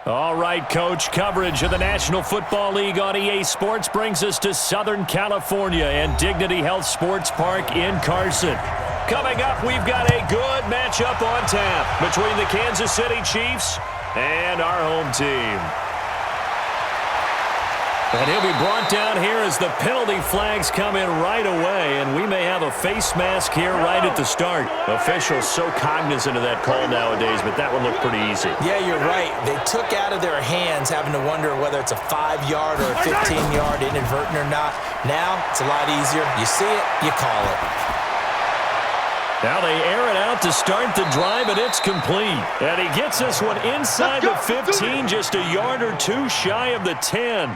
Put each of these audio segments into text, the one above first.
All right, Coach, coverage of the National Football League on EA Sports brings us to Southern California and Dignity Health Sports Park in Carson. Coming up, we've got a good matchup on tap between the Kansas City Chiefs and our home team. And he'll be brought down here as the penalty flags come in right away, and we may have a face mask here right at the start. Officials so cognizant of that call nowadays, but that one looked pretty easy. Yeah, you're right. They took out of their hands having to wonder whether it's a 5-yard or a 15-yard inadvertent or not. Now, it's a lot easier. You see it, you call it. Now they air it out to start the drive, and it's complete. And he gets this one inside the 15, just a yard or two shy of the 10.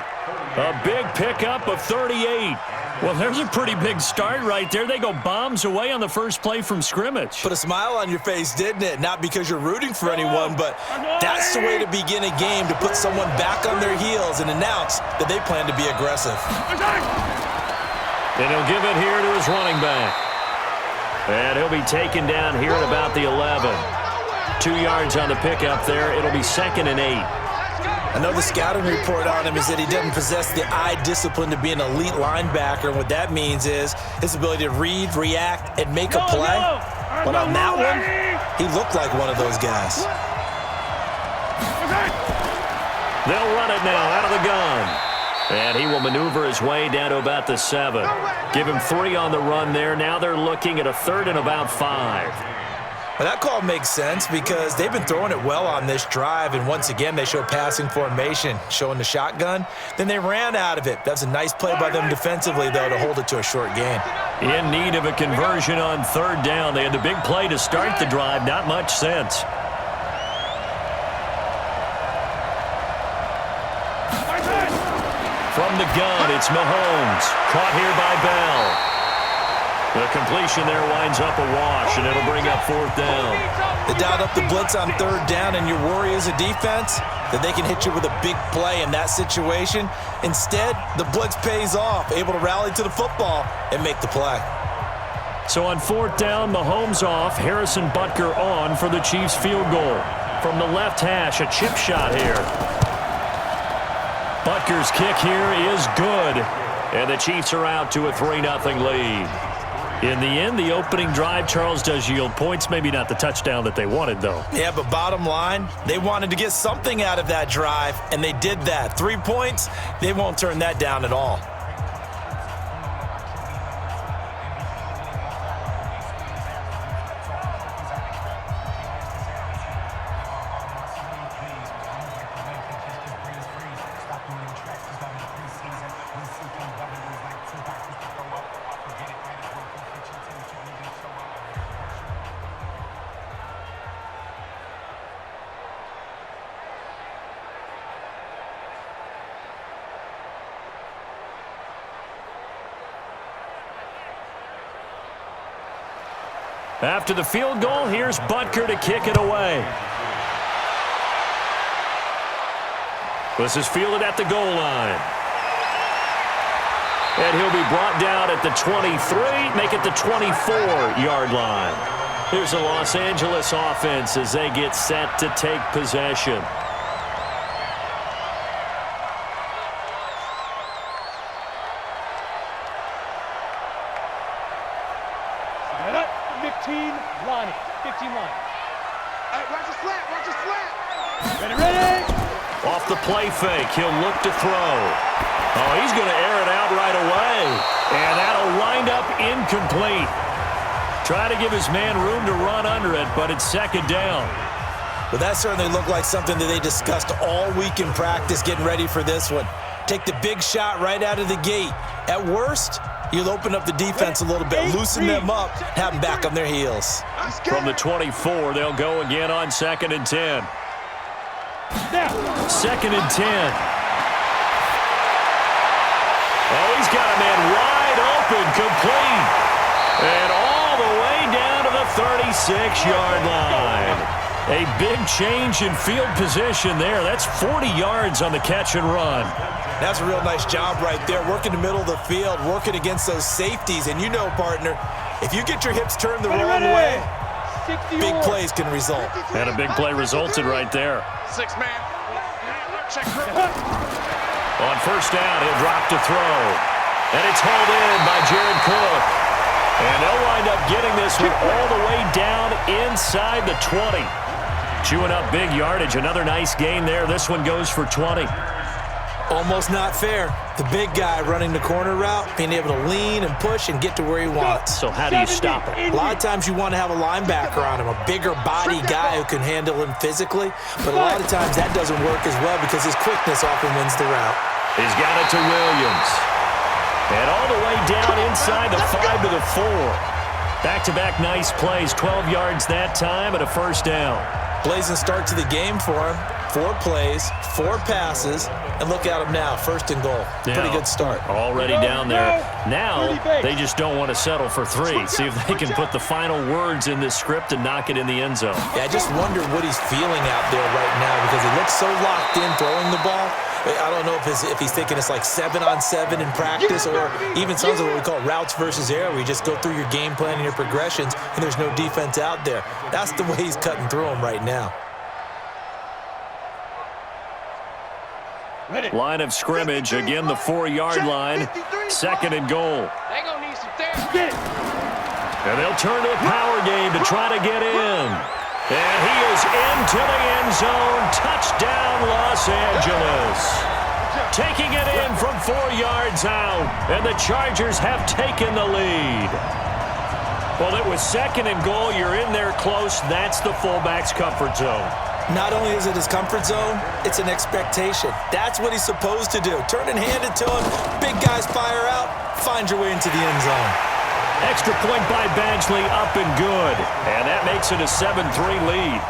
A big pickup of 38. Well, there's a pretty big start right there. They go bombs away on the first play from scrimmage. Put a smile on your face, didn't it? Not because you're rooting for anyone, but that's the way to begin a game, to put someone back on their heels and announce that they plan to be aggressive. And he'll give it here to his running back. And he'll be taken down here at about the 11. 2 yards on the pickup there. It'll be 2nd and 8. I know the scouting report on him is that he doesn't possess the eye discipline to be an elite linebacker. And what that means is his ability to read, react, and make a play. But on that one, he looked like one of those guys. They'll run it now out of the gun. And he will maneuver his way down to about the 7. Give him 3 on the run there. Now they're looking at a 3rd and about 5. Well, that call makes sense because they've been throwing it well on this drive, and once again they show passing formation, showing the shotgun. Then they ran out of it. That's a nice play by them defensively, though, to hold it to a short gain. In need of a conversion on 3rd down. They had the big play to start the drive. Not much sense. From the gun, it's Mahomes. Caught here by Bell. The completion there winds up a wash, and it'll bring up 4th down. They dialed up the blitz on 3rd down, and your worry as a defense that they can hit you with a big play in that situation. Instead, the blitz pays off, able to rally to the football and make the play. So on 4th down, Mahomes off, Harrison Butker on for the Chiefs field goal. From the left hash, a chip shot here. Butker's kick here is good, and the Chiefs are out to a 3-0 lead. In the end, the opening drive, Charles, does yield points. Maybe not the touchdown that they wanted, though. Yeah, but bottom line, they wanted to get something out of that drive, and they did that. 3 points, they won't turn that down at all. After the field goal, here's Butker to kick it away. This is fielded at the goal line. And he'll be brought down at the 23, make it the 24-yard line. Here's the Los Angeles offense as they get set to take possession. Off the play fake, he'll look to throw. Oh, he's going to air it out right away. And that'll wind up incomplete. Try to give his man room to run under it, but it's 2nd down. Well, that certainly looked like something that they discussed all week in practice getting ready for this one. Take the big shot right out of the gate. At worst, you'll open up the defense a little bit, loosen them up, have them back on their heels. From the 24, they'll go again on 2nd and 10. 2nd and 10. Oh, he's got a man wide open, complete. And all the way down to the 36-yard line. A big change in field position there. That's 40 yards on the catch and run. That's a real nice job right there, working the middle of the field, working against those safeties. And you know, partner, if you get your hips turned the wrong way, big plays can result. And a big play resulted right there. 6 man. On first down, he'll drop to throw. And it's hauled in by Jared Cook. And they'll wind up getting this one all the way down inside the 20. Chewing up big yardage. Another nice gain there. This one goes for 20. Almost not fair. The big guy running the corner route, being able to lean and push and get to where he wants. So how do you stop it? A lot of times you want to have a linebacker on him, a bigger body guy who can handle him physically. But a lot of times that doesn't work as well because his quickness often wins the route. He's got it to Williams. And all the way down inside the 5 to the 4. Back-to-back nice plays. 12 yards that time and a first down. Blazing start to the game for him. 4 plays, 4 passes, and look at him now, first and goal. Pretty good start. Already down there. Now they just don't want to settle for 3. See if they can put the final words in this script and knock it in the end zone. Yeah, I just wonder what he's feeling out there right now because he looks so locked in throwing the ball. I don't know if he's thinking it's like 7-on-7 in practice or even something what we call routes versus air where you just go through your game plan and your progressions and there's no defense out there. That's the way he's cutting through them right now. Line of scrimmage, again the 4-yard line, second and goal. And they'll turn to a power game to try to get in. And he is into the end zone. Touchdown, Los Angeles. Taking it in from 4 yards out, and the Chargers have taken the lead. Well, it was second and goal. You're in there close. That's the fullback's comfort zone. Not only is it his comfort zone, it's an expectation. That's what he's supposed to do. Turn and hand it to him. Big guys fire out. Find your way into the end zone. Extra point by Badgley, up and good. And that makes it a 7-3 lead.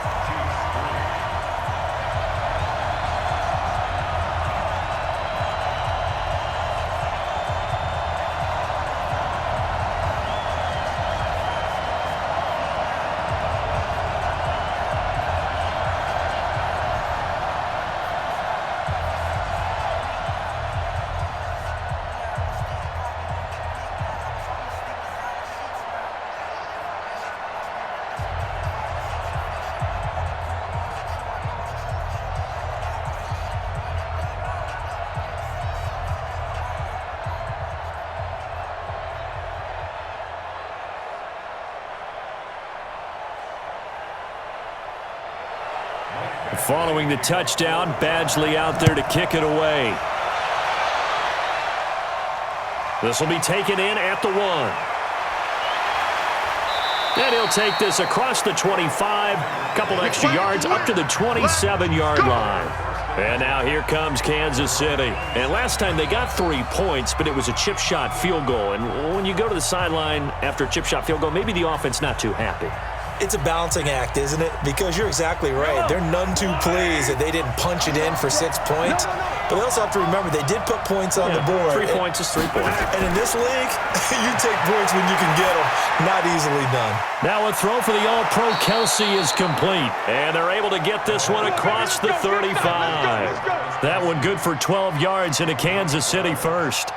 Following the touchdown, Badgley out there to kick it away. This will be taken in at the 1. And he'll take this across the 25, couple extra yards up to the 27-yard line. And now here comes Kansas City. And last time they got 3 points, but it was a chip shot field goal. And when you go to the sideline after a chip shot field goal, maybe the offense not too happy. It's a balancing act, isn't it? Because you're exactly right. They're none too pleased that they didn't punch it in for 6 points. But they also have to remember they did put points on the board. 3 points is 3 points. And in this league, you take points when you can get them. Not easily done. Now a throw for the All-Pro Kelsey is complete. And they're able to get this one across the 35. That one good for 12 yards into Kansas City first.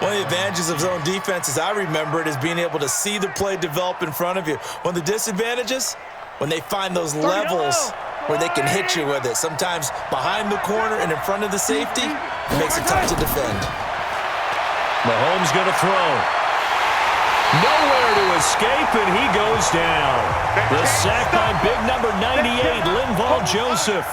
One of the advantages of zone defense, as I remember it, is being able to see the play develop in front of you. One of the disadvantages, when they find those levels where they can hit you with it. Sometimes behind the corner and in front of the safety, it makes it tough to defend. Mahomes going to throw. Nowhere to escape, and he goes down. The sack by big number 98, Linval Joseph.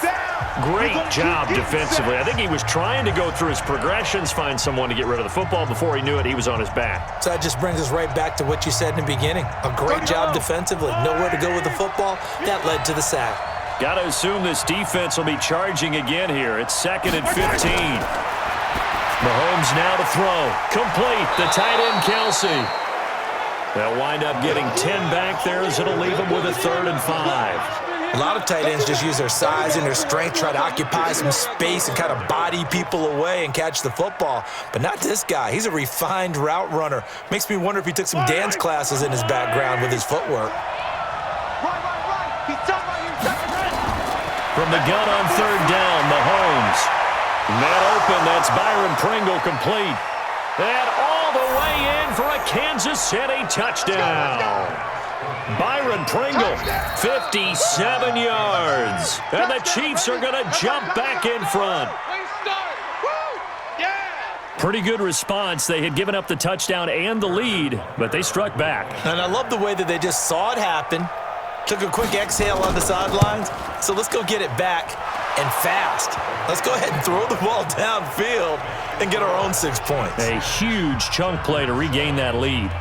Great job defensively. I think he was trying to go through his progressions, find someone to get rid of the football. Before he knew it, he was on his back. So that just brings us right back to what you said in the beginning. A great job defensively. Nowhere to go with the football. That led to the sack. Got to assume this defense will be charging again here. It's 2nd and 15. Mahomes now to throw. Complete. The tight end, Kelsey. They'll wind up getting 10 back there as it'll leave them with a 3rd and 5. A lot of tight ends just use their size and their strength, try to occupy some space and kind of body people away and catch the football. But not this guy. He's a refined route runner. Makes me wonder if he took some dance classes in his background with his footwork. From the gun on 3rd down, Mahomes. Net open, that's Byron Pringle complete. And all the way in for a Kansas City touchdown. Byron Pringle, 57 yards. And the Chiefs are going to jump back in front. Pretty good response. They had given up the touchdown and the lead, but they struck back. And I love the way that they just saw it happen, took a quick exhale on the sidelines. So let's go get it back and fast. Let's go ahead and throw the ball downfield and get our own 6 points. A huge chunk play to regain that lead.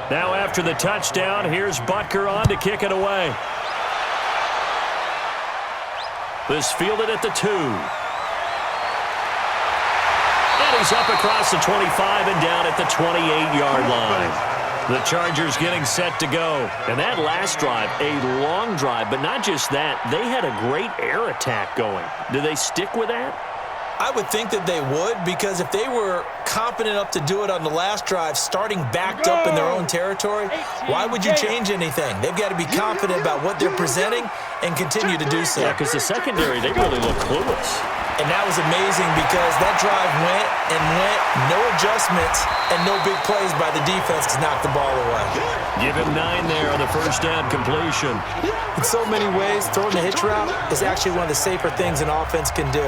Now after the touchdown, here's Butker on to kick it away. This fielded at the 2. And he's up across the 25 and down at the 28-yard line. The Chargers getting set to go. And that last drive, a long drive, but not just that. They had a great air attack going. Do they stick with that? I would think that they would, because if they were confident enough to do it on the last drive, starting backed up in their own territory, why would you change anything? They've got to be confident about what they're presenting and continue to do so. Yeah, because the secondary, they really look clueless. And that was amazing because that drive went and went, no adjustments and no big plays by the defense to knock the ball away. Give him 9 there on the first down completion. In so many ways, throwing the hitch route is actually one of the safer things an offense can do.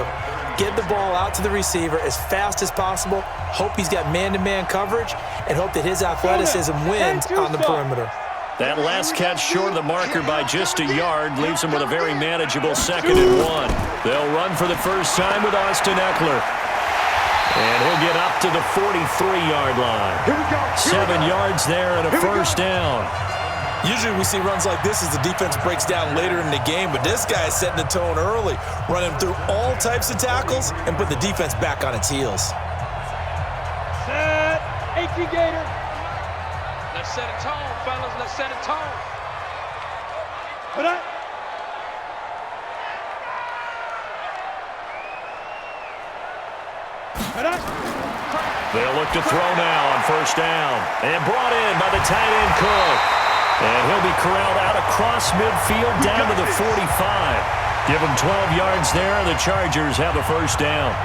Get the ball out to the receiver as fast as possible, hope he's got man-to-man coverage, and hope that his athleticism wins on the perimeter. That last catch short of the marker by just a yard leaves him with a very manageable 2nd and 1. They'll run for the first time with Austin Eckler. And he'll get up to the 43-yard line. 7 yards there and a first down. Usually we see runs like this as the defense breaks down later in the game, but this guy is setting the tone early, running through all types of tackles and put the defense back on its heels. Set, 18 Gator. Let's set a tone, fellas. Let's set a tone. Put up. They'll look to throw now on first down. And brought in by the tight end Cook. And he'll be corralled out across midfield down to the 45. Give him 12 yards there, and the Chargers have a first down.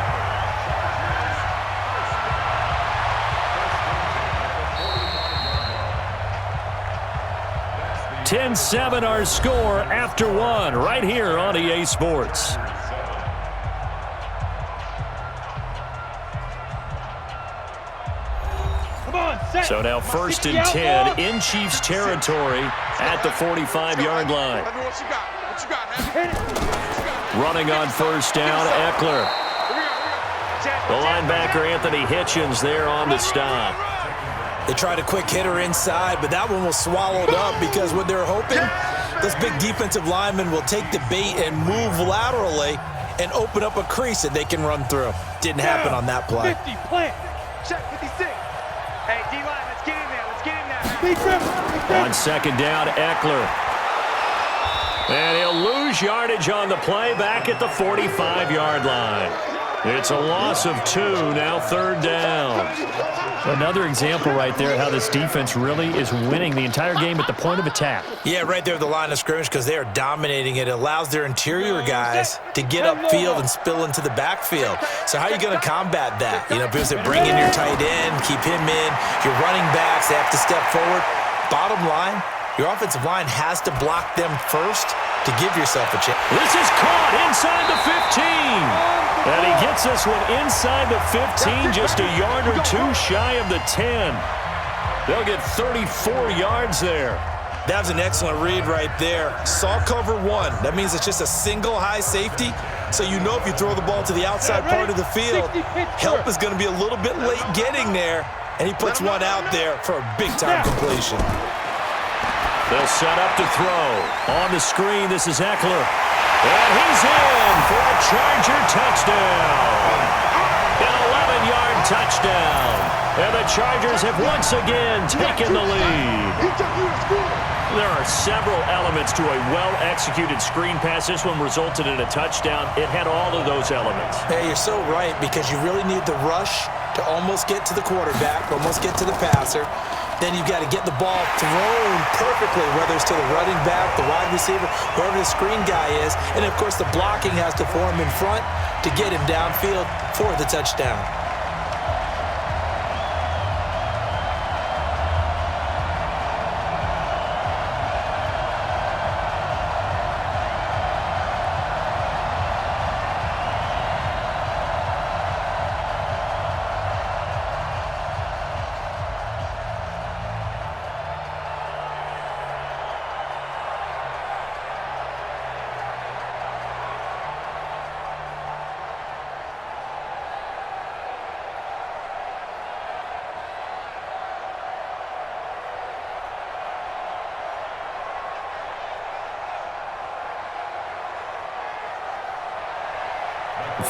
(10-7) our score after 1 right here on EA Sports. So now 1st and 10 in Chiefs territory at the 45-yard line. Running on first down, Eckler. The linebacker Anthony Hitchens there on the stop. They tried a quick hitter inside, but that one was swallowed up because what they're hoping, this big defensive lineman will take the bait and move laterally and open up a crease that they can run through. Didn't happen on that play. 50, plant. Check 56. Hey, D-line, let's get in there. Let's get in there. On 2nd down, Eckler. And he'll lose yardage on the play back at the 45-yard line. It's a loss of 2, now 3rd down. Another example right there how this defense really is winning the entire game at the point of attack. Yeah, right there at the line of scrimmage because they are dominating it. It allows their interior guys to get upfield and spill into the backfield. So how are you going to combat that? You know, because they bring in your tight end, keep him in. Your running backs, they have to step forward. Bottom line, your offensive line has to block them first to give yourself a chance. This is caught inside the 15. And he gets this one inside the 15, just a yard or 2 shy of the 10. They'll get 34 yards there. That was an excellent read right there. Saw cover 1. That means it's just a single high safety. So you know if you throw the ball to the outside part of the field, help is going to be a little bit late getting there. And he puts one out there for a big-time completion. They'll set up to throw. On the screen, this is Eckler. And he's in for a Charger touchdown. An 11-yard touchdown. And the Chargers have once again taken the lead. There are several elements to a well-executed screen pass. This one resulted in a touchdown. It had all of those elements. Hey, you're so right, because you really need the rush to almost get to the quarterback, almost get to the passer. Then you've got to get the ball thrown perfectly, whether it's to the running back, the wide receiver, whoever the screen guy is. And, of course, the blocking has to form in front to get him downfield for the touchdown.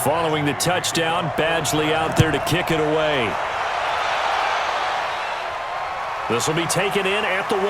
Following the touchdown, Badgley out there to kick it away. This will be taken in at the 1.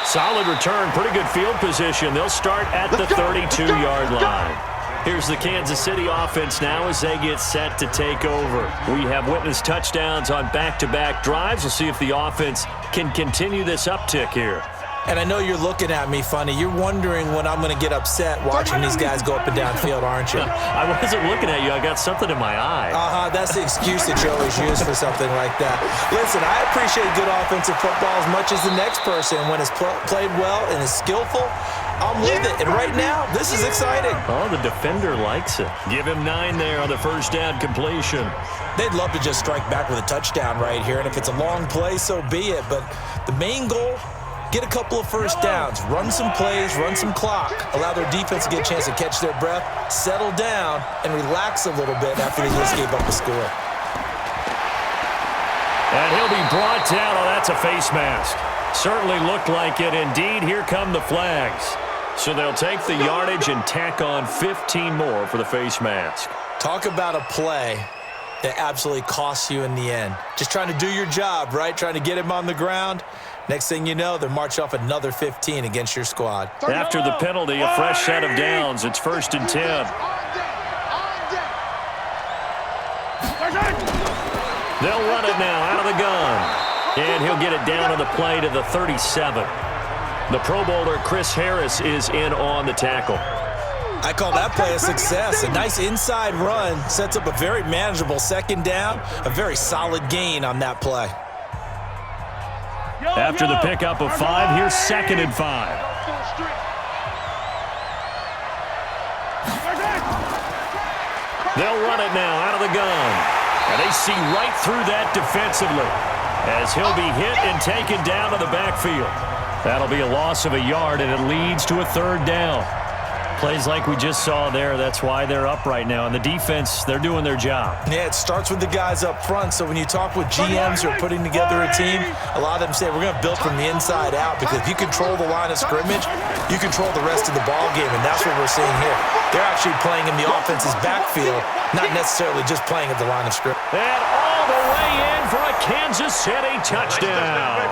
Solid return, pretty good field position. They'll start at the 32-yard line. Here's the Kansas City offense now as they get set to take over. We have witnessed touchdowns on back-to-back drives. We'll see if the offense can continue this uptick here. And I know you're looking at me funny. You're wondering when I'm going to get upset watching these guys go up and down field, aren't you? I wasn't looking at you. I got something in my eye. That's the excuse that you always use for something like that. Listen, I appreciate good offensive football as much as the next person. When it's played well and is skillful, I'm with it. And right now, this is exciting. Oh, the defender likes it. Give him 9 there on the first down completion. They'd love to just strike back with a touchdown right here. And if it's a long play, so be it. But the main goal, get a couple of first downs, run some plays, run some clock, allow their defense to get a chance to catch their breath, settle down, and relax a little bit after they just gave up a score. And he'll be brought down. Oh, that's a face mask. Certainly looked like it. Indeed, here come the flags. So they'll take the yardage and tack on 15 more for the face mask. Talk about a play that absolutely costs you in the end. Just trying to do your job, right? Trying to get him on the ground. Next thing you know, they're march off another 15 against your squad. After the penalty, a fresh set of downs. It's 1st and 10. They'll run it now out of the gun. And he'll get it down on the play to the 37. The Pro Bowler Chris Harris is in on the tackle. I call that play a success. A nice inside run sets up a very manageable second down. A very solid gain on that play. After the pickup of 5, here's 2nd and 5. They'll run it now out of the gun. And they see right through that defensively as he'll be hit and taken down to the backfield. That'll be a loss of a yard, and it leads to a 3rd down. Plays like we just saw there, that's why they're up right now. And the defense, they're doing their job. Yeah, it starts with the guys up front. So when you talk with GMs who are putting together a team, a lot of them say we're going to build from the inside out, because if you control the line of scrimmage, you control the rest of the ball game, and that's what we're seeing here. They're actually playing in the offense's backfield, not necessarily just playing at the line of scrimmage. And all the way in for a Kansas City touchdown.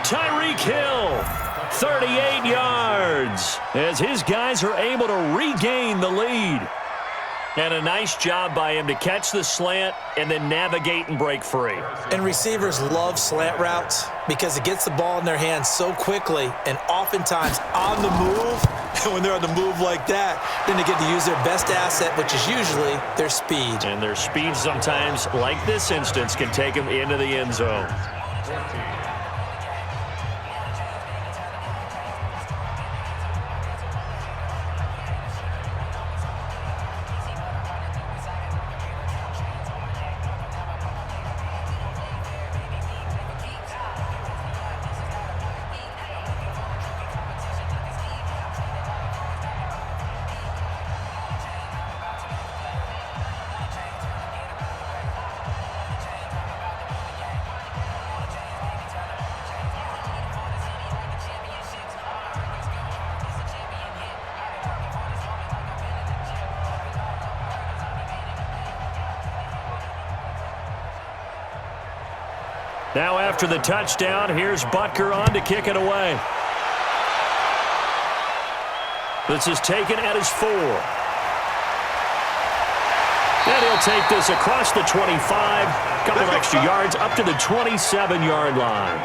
Tyreek Hill, 38 yards, as his guys are able to regain the lead. And a nice job by him to catch the slant and then navigate and break free. And receivers love slant routes because it gets the ball in their hands so quickly and oftentimes on the move. And when they're on the move like that, then they get to use their best asset, which is usually their speed. And their speed sometimes, like this instance, can take them into the end zone. Now after the touchdown, here's Butker on to kick it away. This is taken at his 4. And he'll take this across the 25, couple of extra yards up to the 27-yard line.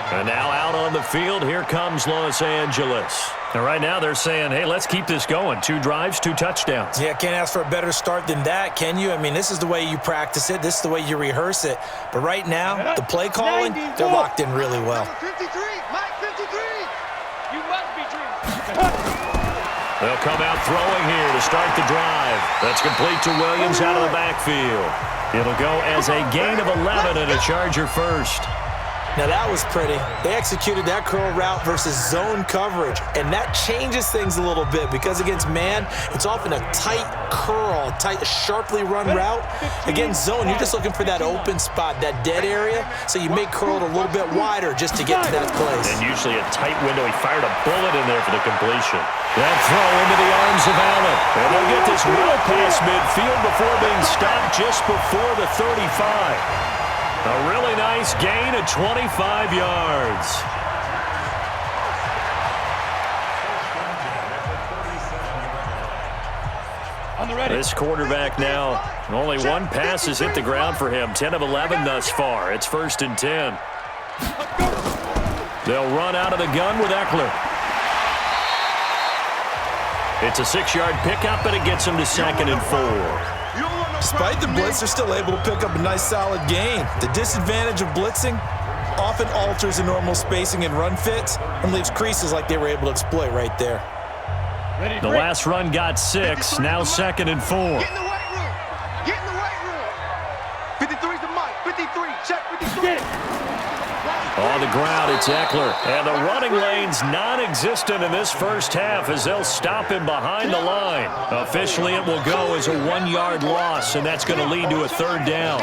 And now out on the field, here comes Los Angeles. And right now they're saying, hey, let's keep this going. 2 drives, 2 touchdowns. Yeah, can't ask for a better start than that, can you? I mean, this is the way you practice it. This is the way you rehearse it. But right now, the play calling, they're locked in really well. 53, Mike 53. You must be dreaming. They'll come out throwing here to start the drive. That's complete to Williams out of the backfield. It'll go as a gain of 11 and a Charger first. Now that was pretty. They executed that curl route versus zone coverage, and that changes things a little bit because against man, it's often a tight curl, tight, sharply run route. Against zone, you're just looking for that open spot, that dead area, so you may curl it a little bit wider just to get to that place. And usually a tight window. He fired a bullet in there for the completion. That throw into the arms of Allen. And they'll get this well past midfield before being stopped just before the 35. A really nice gain of 25 yards. On the ready. This quarterback now, only 1 pass has hit the ground for him. 10 of 11 thus far. It's 1st and 10. They'll run out of the gun with Eckler. It's a 6-yard pickup, and it gets him to 2nd and 4. Despite the blitz, they're still able to pick up a nice solid gain. The disadvantage of blitzing often alters the normal spacing and run fits and leaves creases like they were able to exploit right there. The last run got 6, now 2nd and 4. Get in the weight room. Get in the weight room. 53's the mic. 53. Check 53. On the ground, it's Eckler. And the running lane's non-existent in this first half as they'll stop him behind the line. Officially, it will go as a 1-yard loss, and that's going to lead to a 3rd down.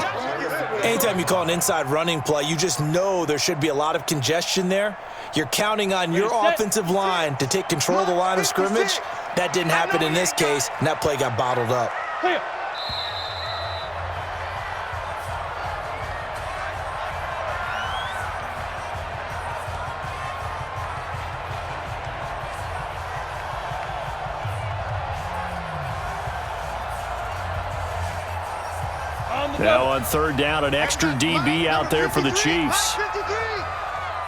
Anytime you call an inside running play, you just know there should be a lot of congestion there. You're counting on your offensive line to take control of the line of scrimmage. That didn't happen in this case, and that play got bottled up. Now on 3rd down, an extra DB out there for the Chiefs.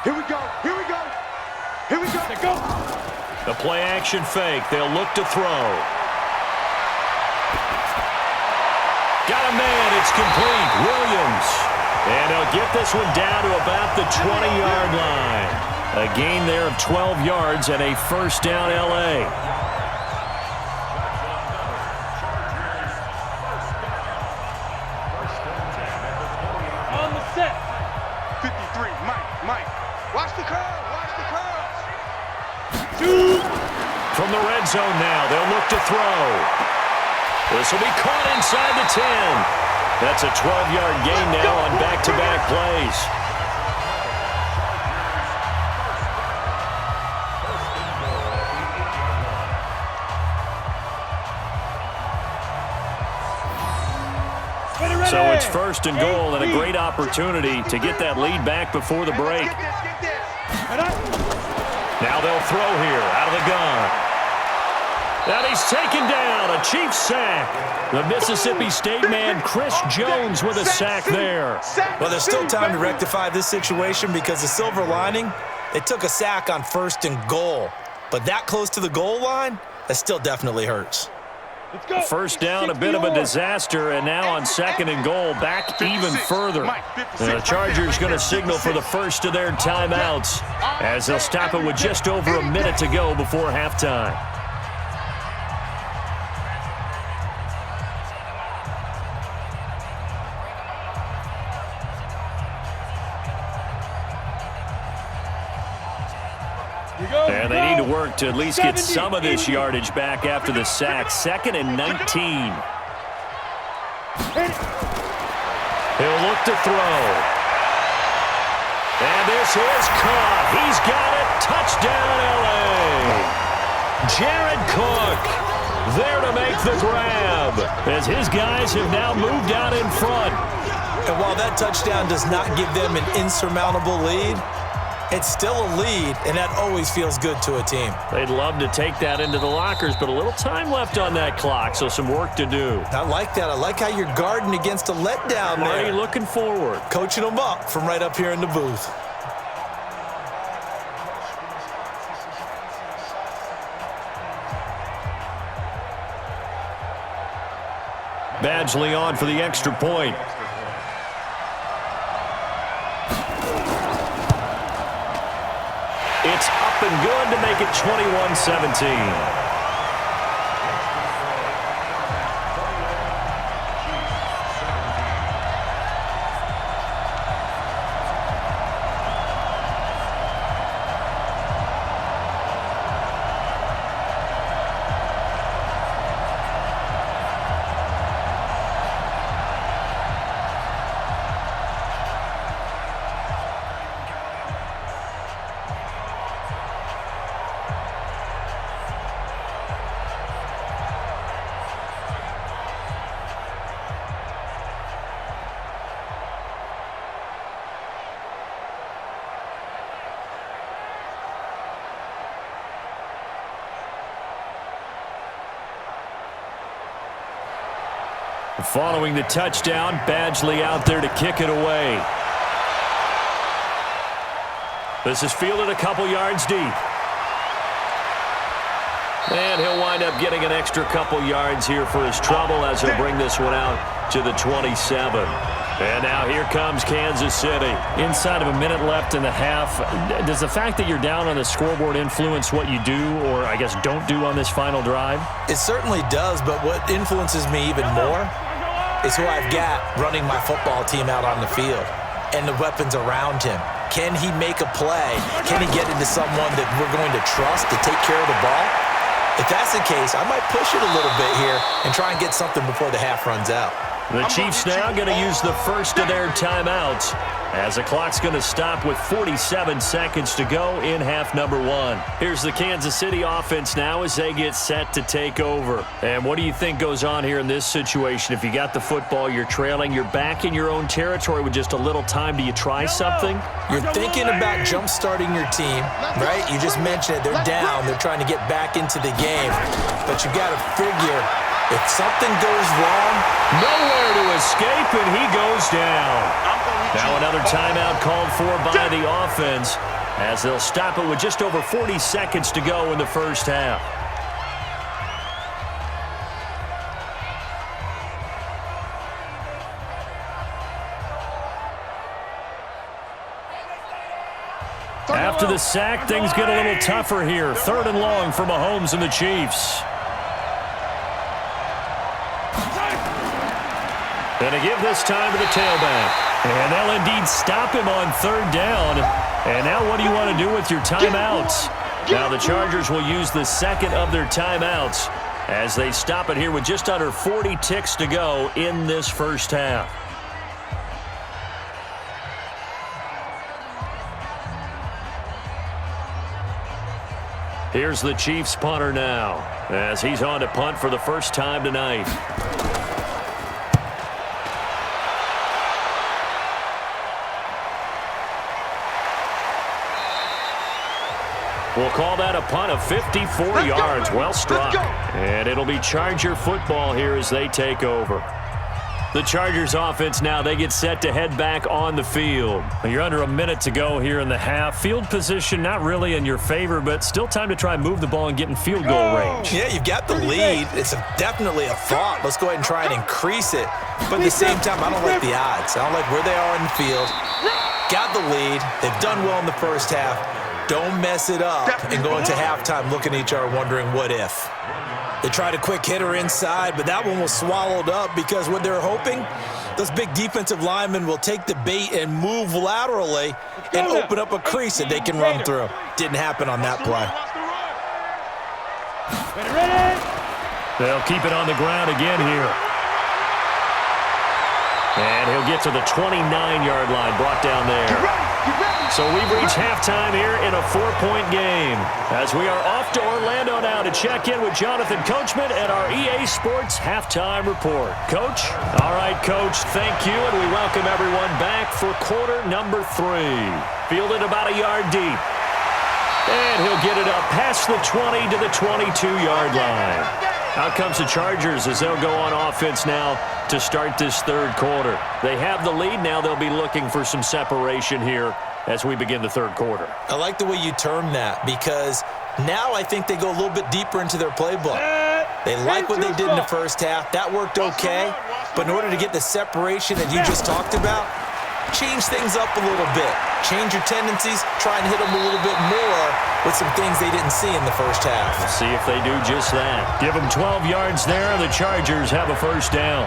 Here we go. Here we go. Here we go. Go. The play action fake. They'll look to throw. Got a man. It's complete. Williams. And he'll get this one down to about the 20-yard line. A gain there of 12 yards and a 1st down L.A. From the red zone now, they'll look to throw. This will be caught inside the 10. That's a 12-yard gain now on back-to-back plays. So it's 1st and goal and a great opportunity to get that lead back before the break. Now they'll throw here out of the gun. And he's taken down, a Chiefs sack. The Mississippi State man, Chris Jones, with a sack there. Well, there's still time to rectify this situation because the silver lining, they took a sack on 1st and goal. But that close to the goal line, that still definitely hurts. 1st down, a bit of a disaster, and now on 2nd and goal, back even further. The Chargers going to signal for the first of their timeouts as they'll stop it with just over a minute to go before halftime. And they need to work to at least get some of this yardage back after the sack. 2nd and 19. He'll look to throw. And this is caught. He's got it. Touchdown, L.A. Jared Cook there to make the grab as his guys have now moved out in front. And while that touchdown does not give them an insurmountable lead, it's still a lead, and that always feels good to a team. They'd love to take that into the lockers, but a little time left on that clock, so some work to do. I like that. I like how you're guarding against a letdown there. Already looking forward. Coaching them up from right up here in the booth. Badgley on for the extra point. It's up and good to make it 21-17. Following the touchdown, Badgley out there to kick it away. This is fielded a couple yards deep. And he'll wind up getting an extra couple yards here for his trouble as he'll bring this one out to the 27. And now here comes Kansas City. Inside of a minute left in the half, does the fact that you're down on the scoreboard influence what you do, or I guess don't do on this final drive? It certainly does, but what influences me even more is who I've got running my football team out on the field and the weapons around him. Can he make a play? Can he get into someone that we're going to trust to take care of the ball? If that's the case, I might push it a little bit here and try and get something before the half runs out. The Chiefs now going to use the first of their timeouts as the clock's going to stop with 47 seconds to go in half number one. Here's the Kansas City offense now as they get set to take over. And what do you think goes on here in this situation? If you got the football, you're trailing, you're back in your own territory with just a little time. Do you try something? You're thinking about jump-starting your team, right? You just mentioned it. They're down. They're trying to get back into the game. But you got to figure if something goes wrong, nowhere to escape, and he goes down. Now another timeout called for by the offense as they'll stop it with just over 40 seconds to go in the first half. After the sack, things get a little tougher here. 3rd and long for Mahomes and the Chiefs. And to give this time to the tailback. And they'll indeed stop him on 3rd down. And now what do you want to do with your timeouts? Now the Chargers will use the second of their timeouts as they stop it here with just under 40 ticks to go in this first half. Here's the Chiefs punter now as he's on to punt for the first time tonight. We'll call that a punt of 54 yards. Well struck. And it'll be Charger football here as they take over. The Chargers offense now, they get set to head back on the field. You're under a minute to go here in the half. Field position not really in your favor, but still time to try and move the ball and get in field goal range. Yeah, you've got the lead. It's definitely a thought. Let's go ahead and try and increase it. But at the same time, I don't like the odds. I don't like where they are in the field. Got the lead. They've done well in the first half. Don't mess it up and go into halftime looking at each other wondering what if. They tried a quick hitter inside, but that one was swallowed up because what they're hoping, those big defensive linemen will take the bait and move laterally and open up a crease that they can run through. Didn't happen on that play. They'll keep it on the ground again here. And he'll get to the 29-yard line, brought down there. So we've reached halftime here in a 4-point game as we are off to Orlando now to check in with Jonathan Coachman at our EA Sports Halftime Report. Coach? All right, Coach, thank you, and we welcome everyone back for quarter number 3. Fielded about a yard deep. And he'll get it up past the 20 to the 22-yard line. Out comes the Chargers as they'll go on offense now to start this third quarter. They have the lead. Now they'll be looking for some separation here as we begin the third quarter. I like the way you term that because now I think they go a little bit deeper into their playbook. They like what they did in the first half. That worked okay. But in order to get the separation that you just talked about, change things up a little bit. Change your tendencies. Try and hit them a little bit more with some things they didn't see in the first half. We'll see if they do just that. Give them 12 yards there, and the Chargers have a first down.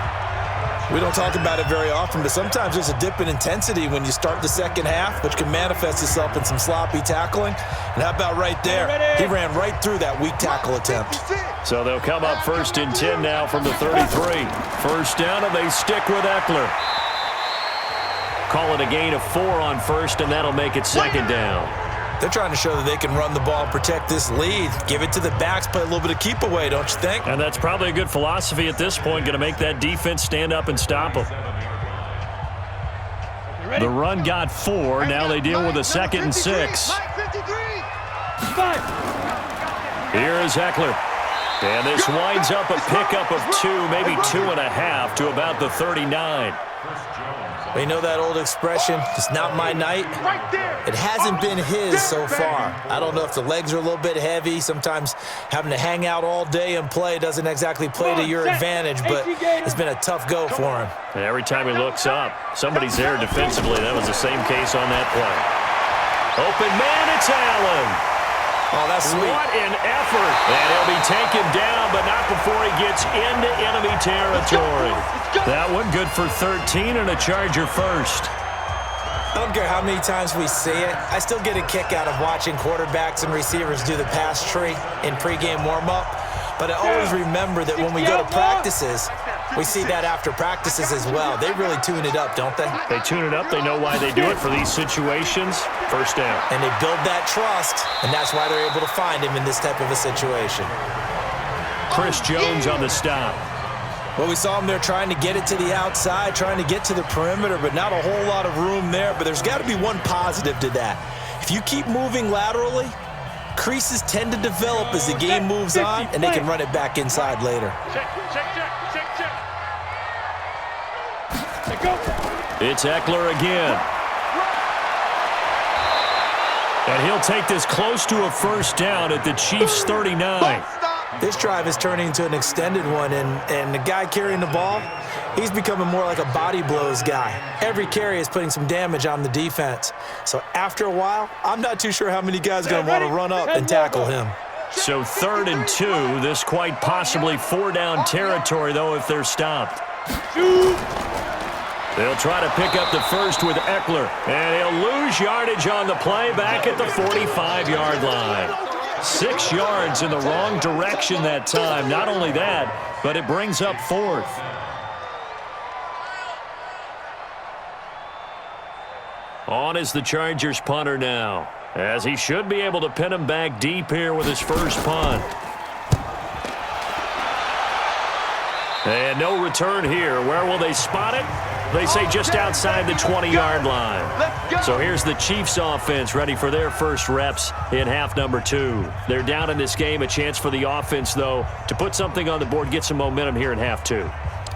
We don't talk about it very often, but sometimes there's a dip in intensity when you start the second half, which can manifest itself in some sloppy tackling. And how about right there? He ran right through that weak tackle attempt. So they'll come up 1st and 10 now from the 33. First down, and they stick with Eckler. Call it a gain of 4 on 1st, and that'll make it 2nd down. They're trying to show that they can run the ball, protect this lead. Give it to the backs, play a little bit of keep away, don't you think? And that's probably a good philosophy at this point, going to make that defense stand up and stop them. The run got 4. Now they deal with a 2nd and 6. Here is Eckler. And this winds up a pickup of 2, maybe 2.5 to about the 39. You know that old expression, it's not my night? It hasn't been his so far. I don't know if the legs are a little bit heavy. Sometimes having to hang out all day and play doesn't exactly play to your advantage, but it's been a tough go for him. And every time he looks up, somebody's there defensively. That was the same case on that play. Open man, it's Allen. Oh, that's sweet. What an effort. And he'll be taken down, but not before he gets into enemy territory. That one good for 13 and a Charger first. I don't care how many times we see it. I still get a kick out of watching quarterbacks and receivers do the pass tree in pregame warm-up. But I always remember that when we go to practices, we see that after practices as well. They really tune it up, don't they? They tune it up. They know why they do it for these situations. First down. And they build that trust, and that's why they're able to find him in this type of a situation. Chris Jones on the stop. Well, we saw him there trying to get it to the outside, trying to get to the perimeter, but not a whole lot of room there. But there's got to be one positive to that. If you keep moving laterally, creases tend to develop as the game moves on, and they can run it back inside later. It's Eckler again. And he'll take this close to a first down at the Chiefs' 39. This drive is turning into an extended one, and the guy carrying the ball, he's becoming more like a body blows guy. Every carry is putting some damage on the defense. So after a while, I'm not too sure how many guys are going to want to run up and tackle him. So 3rd and 2, this quite possibly 4-down territory, though, if they're stopped. They'll try to pick up the first with Eckler, and he'll lose yardage on the play back at the 45-yard line. 6 yards in the wrong direction that time. Not only that, but it brings up 4th. On is the Chargers punter now, as he should be able to pin him back deep here with his first punt. And no return here. Where will they spot it? They say just outside the 20-yard line. So here's the Chiefs offense ready for their first reps in half number 2. They're down in this game. A chance for the offense, though, to put something on the board, get some momentum here in half 2.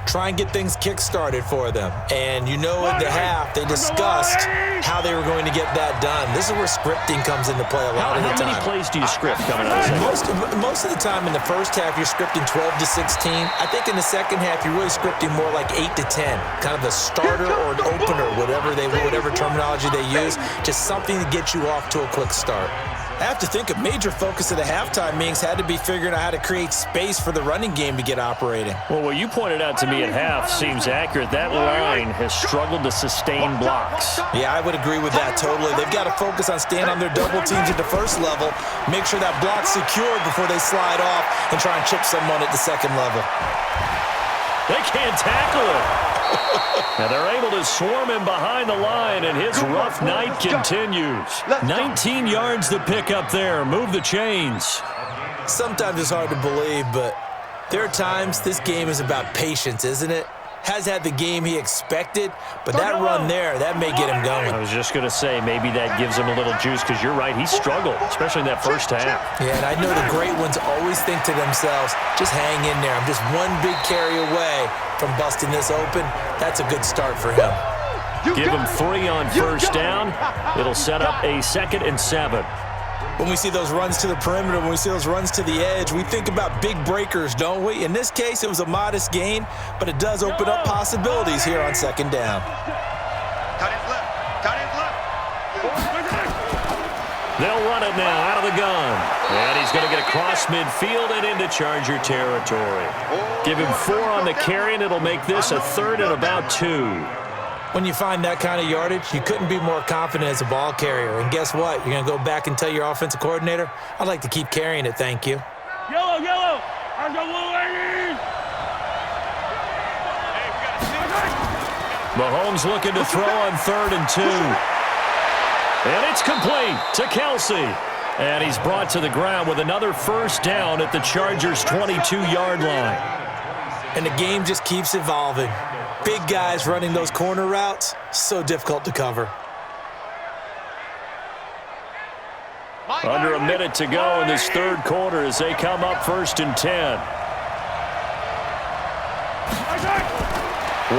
Try and get things kick-started for them. And you know at the half, they discussed how they were going to get that done. This is where scripting comes into play a lot of the time. How many plays do you script coming out of the second? Most of the time in the first half, you're scripting 12 to 16. I think in the second half, you're really scripting more like 8 to 10. Kind of a starter or an opener, whatever terminology they use. Just something to get you off to a quick start. I have to think a major focus of the halftime meetings had to be figuring out how to create space for the running game to get operating. Well, what you pointed out to me at half seems accurate. That line has struggled to sustain blocks. Yeah, I would agree with that totally. They've got to focus on staying on their double teams at the first level, make sure that block's secured before they slide off and try and chip someone at the second level. They can't tackle him. Now they're able to swarm him behind the line, and his rough night continues. 19 yards to pick up there. Move the chains. Sometimes it's hard to believe, but there are times this game is about patience, isn't it? Has had the game he expected, but that run there, that may get him going. I was just going to say, maybe that gives him a little juice, because you're right, he struggled, especially in that first half. Yeah, and I know the great ones always think to themselves, just hang in there. I'm just one big carry away from busting this open. That's a good start for him. Give him 3 on first down. It'll set up a 2nd and 7. When we see those runs to the perimeter, when we see those runs to the edge, we think about big breakers, don't we? In this case, it was a modest gain, but it does open up possibilities here on 2nd down. They'll run it now out of the gun. And he's going to get across midfield and into Charger territory. Give him 4 on the carry, and it'll make this a 3rd and about 2. When you find that kind of yardage, you couldn't be more confident as a ball carrier. And guess what? You're going to go back and tell your offensive coordinator, I'd like to keep carrying it, thank you. Yellow, yellow. Our blue ladies. Mahomes looking to throw on 3rd and 2. And it's complete to Kelsey. And he's brought to the ground with another first down at the Chargers' 22-yard line. And the game just keeps evolving. Big guys running those corner routes, so difficult to cover. Under a minute to go in this 3rd quarter as they come up 1st and 10.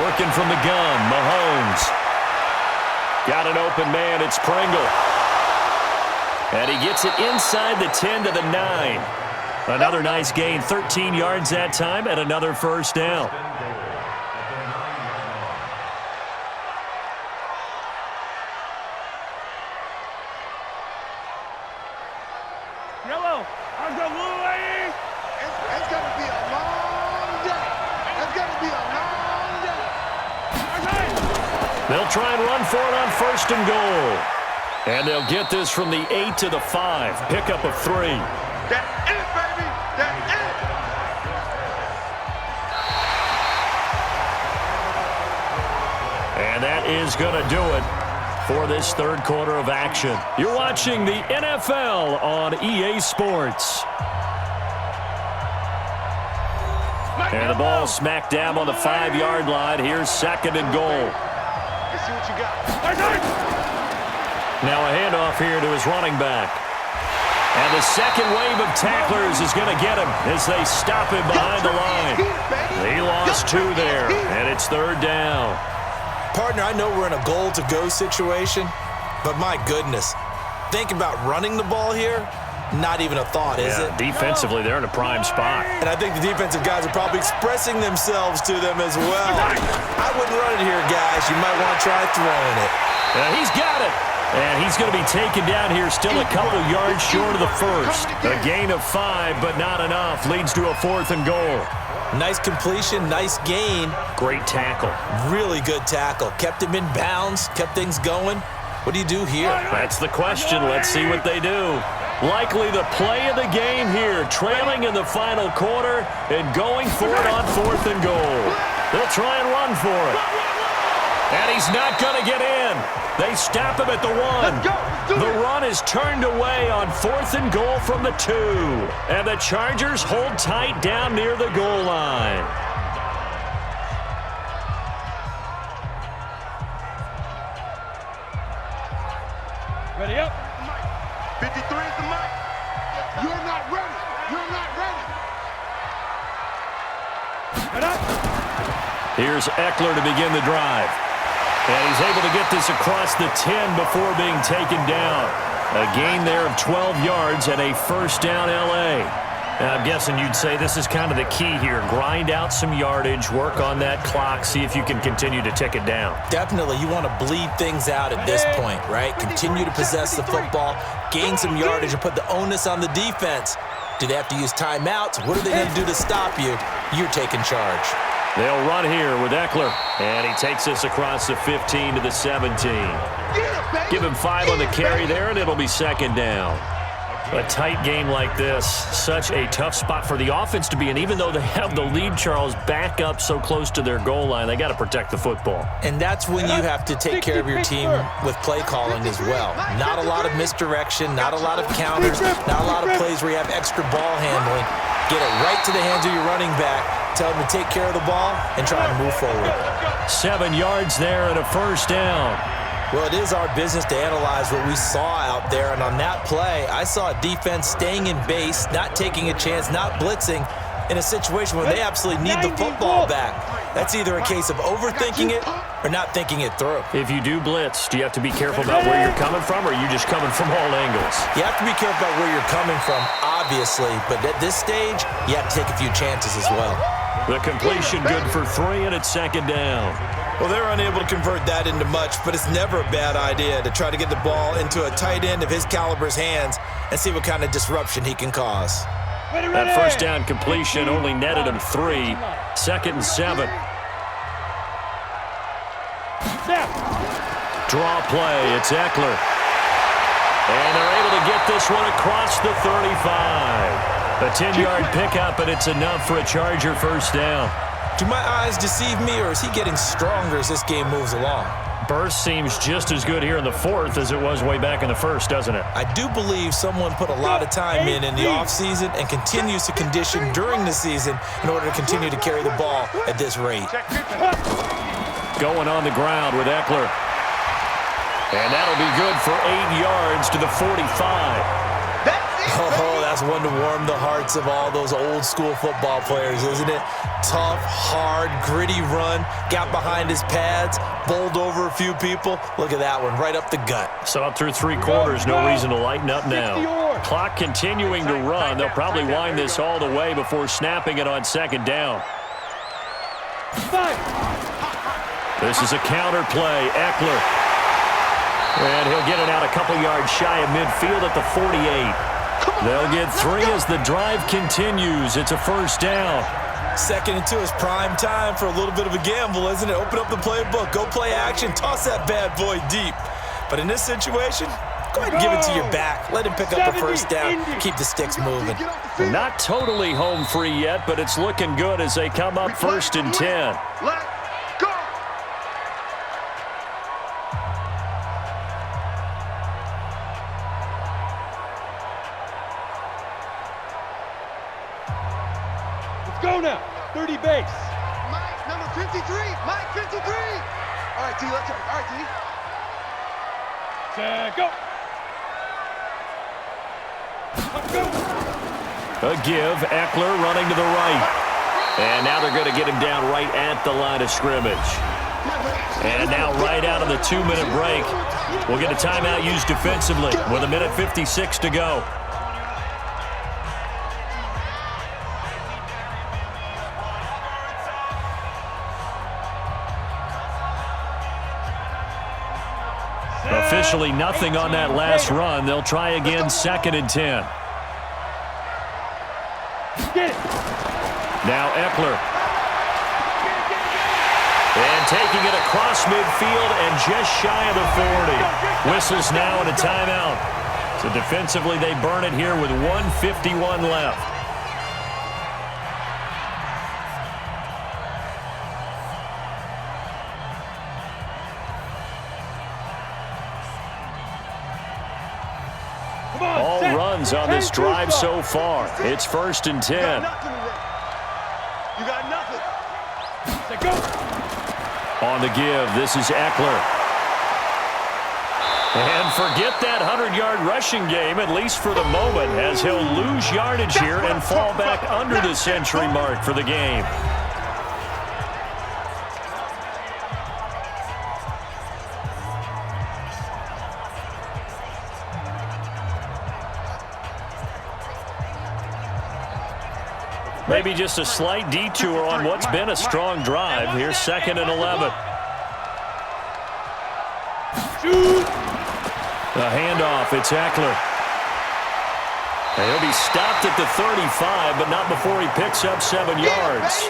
Working from the gun, Mahomes. Got an open man, it's Pringle. And he gets it inside the 10 to the 9. Another nice gain, 13 yards that time, and another first down. Yellow. Our blue ladies. It's going to be a long day. It's going to be a long day. They'll try and run for it on 1st and goal. And they'll get this from the 8 to the 5. Pickup of 3. That's it, baby. That's it. And that is going to do it for this 3rd quarter of action. You're watching the NFL on EA Sports. And the ball smack dab on the 5-yard line. Here's 2nd and goal. Let's see what you got. Now a handoff here to his running back. And the second wave of tacklers is going to get him as they stop him behind the line. He lost 2 there, and it's 3rd down. Partner, I know we're in a goal-to-go situation, but my goodness, think about running the ball here. Not even a thought, is it? Defensively, they're in a prime spot. And I think the defensive guys are probably expressing themselves to them as well. I wouldn't run it here, guys. You might want to try throwing it. He's got it. And he's going to be taken down here, still a couple yards short of the first. A gain of 5, but not enough. Leads to a 4th and goal. Nice completion, nice gain. Great tackle. Really good tackle. Kept him in bounds, kept things going. What do you do here? That's the question. Let's see what they do. Likely the play of the game here, trailing in the final quarter and going for it on 4th and goal. They'll try and run for it. And he's not going to get in. They stop him at the 1. The run is turned away on 4th and goal from the 2. And the Chargers hold tight down near the goal line. Ready up. 53 is the mic. You're not ready. You're not ready. Ready up. Here's Eckler to begin the drive. And he's able to get this across the 10 before being taken down. A gain there of 12 yards and a first down L.A. And I'm guessing you'd say this is kind of the key here. Grind out some yardage, work on that clock, see if you can continue to tick it down. Definitely, you want to bleed things out at this point, right? Continue to possess the football, gain some yardage, and put the onus on the defense. Do they have to use timeouts? What are they going to do to stop you? You're taking charge. They'll run here with Eckler. And he takes this across the 15 to the 17. Give him 5 on the carry there, and it'll be 2nd down. A tight game like this, such a tough spot for the offense to be in. Even though they have the lead, Charles, back up so close to their goal line, they got to protect the football. And that's when you have to take care of your team with play calling as well. Not a lot of misdirection, not a lot of counters, not a lot of plays where you have extra ball handling. Get it right to the hands of your running back, tell him to take care of the ball, and try and move forward. 7 yards there and a first down. Well, it is our business to analyze what we saw out there, and on that play, I saw a defense staying in base, not taking a chance, not blitzing in a situation where they absolutely need the football back. That's either a case of overthinking it or not thinking it through. If you do blitz, do you have to be careful about where you're coming from, or are you just coming from all angles? You have to be careful about where you're coming from, obviously, but at this stage, you have to take a few chances as well. The completion good for 3, and it's second down. Well, they're unable to convert that into much, but it's never a bad idea to try to get the ball into a tight end of his caliber's hands and see what kind of disruption he can cause. That first down completion only netted him 3. Second and 7. Draw play. It's Eckler. And they're able to get this one across the 35. A 10-yard pickup, and it's enough for a Charger first down. Do my eyes deceive me, or is he getting stronger as this game moves along? Burst seems just as good here in the fourth as it was way back in the first, doesn't it? I do believe someone put a lot of time in the offseason and continues to condition during the season in order to continue to carry the ball at this rate. Going on the ground with Eckler. And that'll be good for 8 yards to the 45. Oh, that's one to warm the hearts of all those old school football players, isn't it? Tough, hard, gritty run, got behind his pads, bowled over a few people. Look at that one, right up the gut. So up through 3 quarters, no reason to lighten up now. Clock continuing to run. They'll probably wind this all the way before snapping it on second down. This is a counter play. Eckler. And he'll get it out a couple yards shy of midfield at the 48. They'll get 3 as the drive continues. It's a first down. 2nd and 2 is prime time for a little bit of a gamble, isn't it? Open up the playbook, go play action, toss that bad boy deep. But in this situation, go ahead and give it to your back. Let him pick up the first down, keep the sticks moving. Not totally home free yet, but it's looking good as they come up 1st and 10. Go now. 30 base. Mike, number 53. Mike, 53. All right, T, let's go. All right, T. Set, go. Let's go. A give. Eckler running to the right. And now they're going to get him down right at the line of scrimmage. And now right out of the 2-minute break, we'll get a timeout used defensively with 1:56 to go. Officially nothing on that last run. They'll try again 2nd and 10. Now Eckler. And taking it across midfield and just shy of the 40. Whistles now and a timeout. So defensively they burn it here with 1:51 left. All runs on this drive so far. It's 1st and 10. You got nothing. On the give, this is Eckler. And forget that 100-yard rushing game, at least for the moment, as he'll lose yardage here and fall back under the century mark for the game. Maybe just a slight detour on what's been a strong drive. Here's 2nd and 11. The handoff, it's Eckler. And he'll be stopped at the 35, but not before he picks up 7 yards.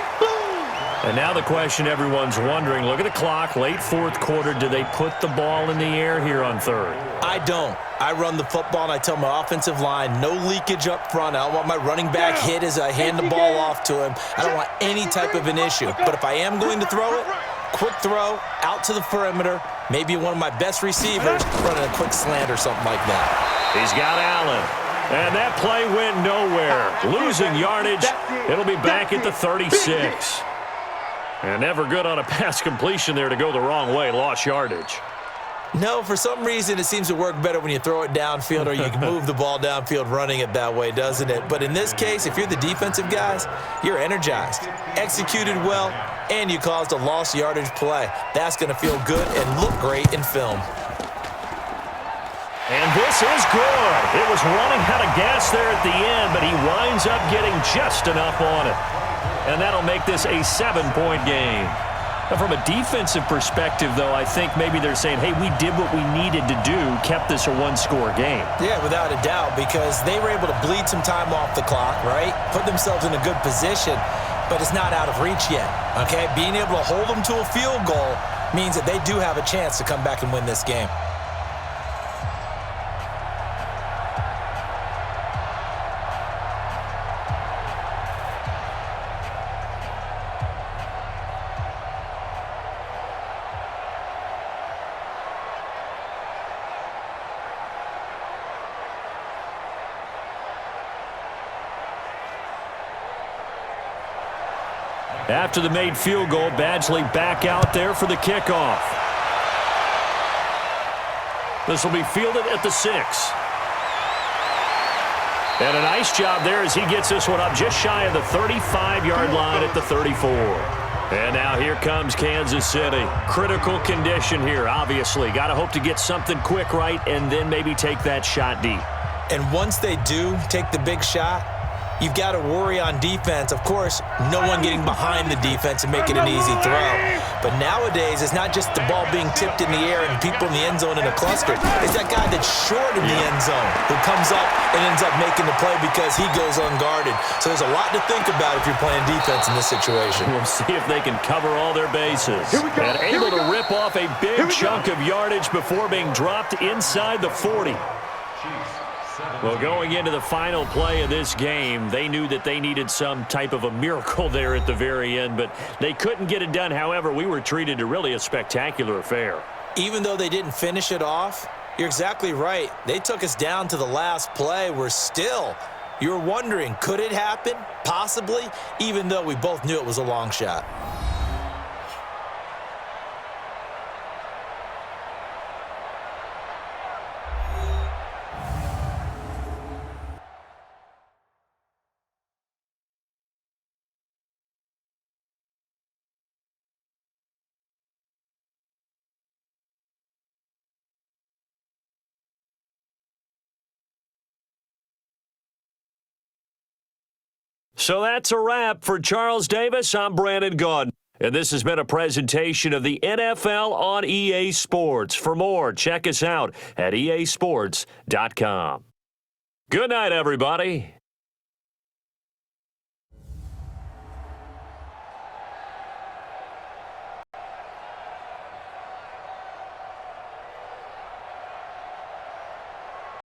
And now the question everyone's wondering, look at the clock, late fourth quarter, do they put the ball in the air here on third? I don't. I run the football, and I tell my offensive line, no leakage up front. I don't want my running back hit as I hand the ball off to him. I don't want any type of an issue. But if I am going to throw it, quick throw, out to the perimeter, maybe one of my best receivers running a quick slant or something like that. He's got Allen. And that play went nowhere. Losing yardage. It'll be back at the 36. And never good on a pass completion there to go the wrong way. Lost yardage. No, for some reason it seems to work better when you throw it downfield or you can move the ball downfield running it that way, doesn't it? But in this case, if you're the defensive guys, you're energized, executed well, and you caused a lost yardage play. That's going to feel good and look great in film. And this is good. It was running out of gas there at the end, but he winds up getting just enough on it. And that'll make this a 7-point game. Now, from a defensive perspective, though, I think maybe they're saying, hey, we did what we needed to do, kept this a one-score game. Yeah, without a doubt, because they were able to bleed some time off the clock, right? Put themselves in a good position, but it's not out of reach yet, okay? Being able to hold them to a field goal means that they do have a chance to come back and win this game. After the made field goal, Badgley back out there for the kickoff. This will be fielded at the 6. And a nice job there as he gets this one up just shy of the 35-yard line at the 34. And now here comes Kansas City. Critical condition here, obviously. Got to hope to get something quick right and then maybe take that shot deep. And once they do take the big shot, you've got to worry on defense. Of course, no one getting behind the defense and making an easy throw. But nowadays, it's not just the ball being tipped in the air and people in the end zone in a cluster. It's that guy that's short in the end zone who comes up and ends up making the play because he goes unguarded. So there's a lot to think about if you're playing defense in this situation. We'll see if they can cover all their bases. And able to rip off a big chunk of yardage before being dropped inside the 40. Well, going into the final play of this game, they knew that they needed some type of a miracle there at the very end, but they couldn't get it done. However, we were treated to really a spectacular affair. Even though they didn't finish it off, you're exactly right. They took us down to the last play. You're wondering, could it happen? Possibly, even though we both knew it was a long shot. So that's a wrap. For Charles Davis, I'm Brandon Gaudin. And this has been a presentation of the NFL on EA Sports. For more, check us out at easports.com. Good night, everybody.